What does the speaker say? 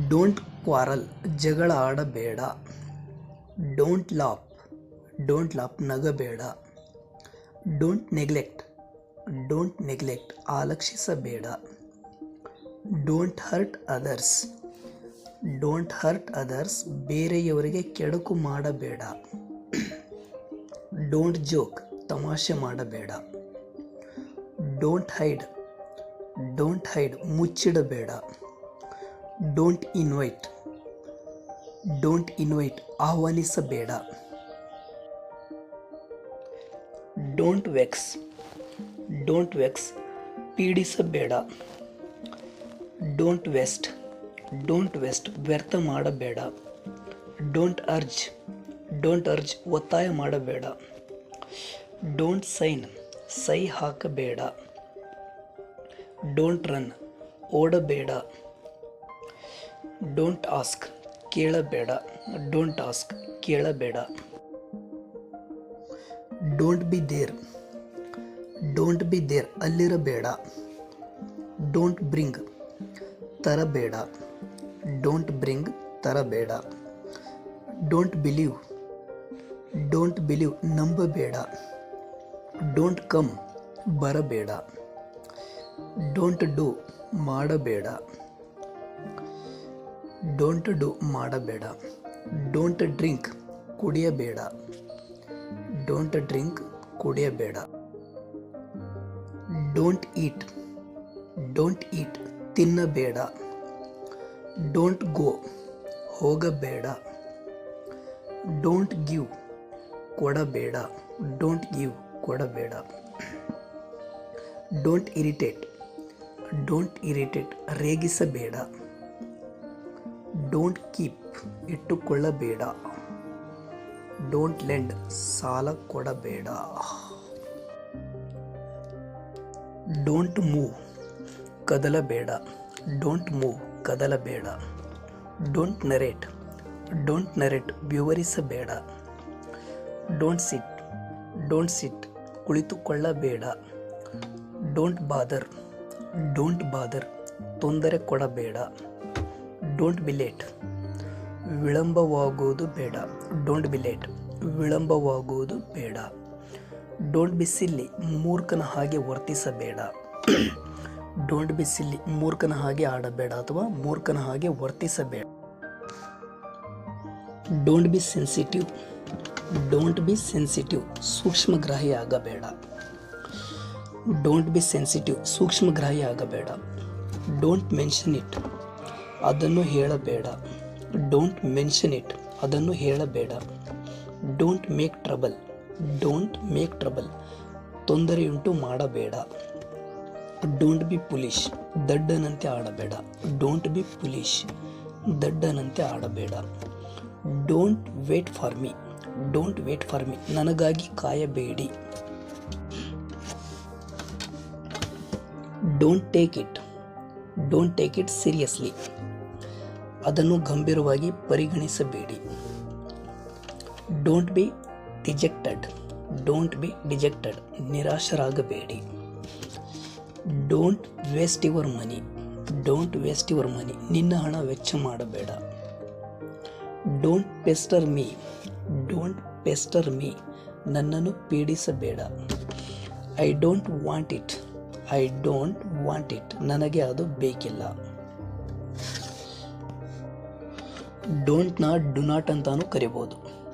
Don't quarrel ಜಗಳ ಆಡಬೇಡ. Don't laugh ನಗಬೇಡ. ಡೋಂಟ್ ನೆಗ್ಲೆಕ್ಟ್ ಆಲಕ್ಷಿಸಬೇಡ. ಡೋಂಟ್ ಹರ್ಟ್ ಅದರ್ಸ್ ಬೇರೆಯವರಿಗೆ ಕೆಡುಕು ಮಾಡಬೇಡ. ಡೋಂಟ್ ಜೋಕ್ ತಮಾಷೆ ಮಾಡಬೇಡ. ಡೋಂಟ್ ಹೈಡ್ ಮುಚ್ಚಿಡಬೇಡ. ಡೋಂಟ್ ಇನ್ವೈಟ್ ಆಹ್ವಾನಿಸಬೇಡ. ಡೋಂಟ್ ವೆಕ್ಸ್ ಪೀಡಿಸಬೇಡ. ಡೋಂಟ್ ವೆಸ್ಟ್ ವ್ಯರ್ಥ ಮಾಡಬೇಡ. ಡೋಂಟ್ ಅರ್ಜ್ ಒತ್ತಾಯ ಮಾಡಬೇಡ. ಡೋಂಟ್ ಸೈ ಹಾಕಬೇಡ. ಡೋಂಟ್ ರನ್ ಓಡಬೇಡ. ಡೋಂಟ್ ಆಸ್ಕ್ ಕೇಳಬೇಡ. ಡೋಂಟ್ ಬಿ ದೇರ್ ಅಲ್ಲಿರಬೇಡ. ಡೋಂಟ್ ಬ್ರಿಂಗ್ ತರಬೇಡ. ಡೋಂಟ್ ಬಿಲೀವ್ ನಂಬಬೇಡ. ಡೋಂಟ್ ಕಮ್ ಬರಬೇಡ. ಡೋಂಟ್ ಡೂ ಮಾಡಬೇಡ. ಡೋಂಟ್ ಡ್ರಿಂಕ್ ಕುಡಿಯಬೇಡ. ಡೋಂಟ್ ಈಟ್ ತಿನ್ನಬೇಡ. ಡೋಂಟ್ ಗೋ ಹೋಗಬೇಡ. ಡೋಂಟ್ ಗಿವ್ ಕೊಡಬೇಡ. ಡೋಂಟ್ ಇರಿಟೇಟ್ ರೇಗಿಸಬೇಡ. ಡೋಂಟ್ ಕೀಪ್ ಇಟ್ಟುಕೊಳ್ಳಬೇಡ. ಡೋಂಟ್ ಲೆಂಡ್ ಸಾಲ ಕೊಡಬೇಡ. ಡೋಂಟ್ ಮೂವ್ ಕದಲಬೇಡ. ಡೋಂಟ್ ನರೇಟ್ ವಿವರಿಸಬೇಡ. ಡೋಂಟ್ ಸಿಟ್ ಕುಳಿತುಕೊಳ್ಳಬೇಡ. ಡೋಂಟ್ ಬಾದರ್ ತೊಂದರೆ ಕೊಡಬೇಡ. ಡೋಂಟ್ ಬಿ ಲೇಟ್ ವಿಳಂಬವಾಗುವುದು ಬೇಡ. ಡೋಂಟ್ ಬಿ ಸಿಲ್ಲಿ ಮೂರ್ಖನ ಹಾಗೆ ವರ್ತಿಸಬೇಡ. ಡೋಂಟ್ ಬಿ ಸಿಲ್ಲಿ ಮೂರ್ಖನ ಹಾಗೆ ಆಡಬೇಡ ಅಥವಾ ಮೂರ್ಖನ ಹಾಗೆ ವರ್ತಿಸಬೇಡ. ಡೋಂಟ್ ಬಿ ಸೆನ್ಸಿಟಿವ್ ಸೂಕ್ಷ್ಮಗ್ರಾಹಿ ಆಗಬೇಡ. ಡೋಂಟ್ ಮೆನ್ಷನ್ ಇಟ್ ಅದನ್ನು ಹೇಳಬೇಡ. ಡೋಂಟ್ ಮೇಕ್ ಟ್ರಬಲ್ ತೊಂದರೆಯುಂಟು ಮಾಡಬೇಡ. ಡೋಂಟ್ ಬಿ ಪುಲಿಶ್ ದಡ್ಡನಂತೆ ಆಡಬೇಡ. ಡೋಂಟ್ ವೇಟ್ ಫಾರ್ ಮೀ ನನಗಾಗಿ ಕಾಯಬೇಡಿ. ಡೋಂಟ್ ಟೇಕ್ ಇಟ್ ಸೀರಿಯಸ್ಲಿ ಅದನ್ನು ಗಂಭೀರವಾಗಿ ಪರಿಗಣಿಸಬೇಡಿ. ಡೋಂಟ್ ಬಿ ಡಿಜೆಕ್ಟೆಡ್ ನಿರಾಶರಾಗಬೇಡಿ. ಡೋಂಟ್ ವೇಸ್ಟ್ ಯುವರ್ ಮನಿ ನಿನ್ನ ಹಣ ವೆಚ್ಚ ಮಾಡಬೇಡ. ಡೋಂಟ್ ಪೆಸ್ಟರ್ ಮೀ ನನ್ನನ್ನು ಪೀಡಿಸಬೇಡ. ಐ ಡೋಂಟ್ ವಾಂಟ್ ಇಟ್ ನನಗೆ ಅದು ಬೇಕಿಲ್ಲ. ಡೋಂಟ್ನ ಡು ನಾಟ್ ಅಂತಾನು ಕರಿಬೋದು.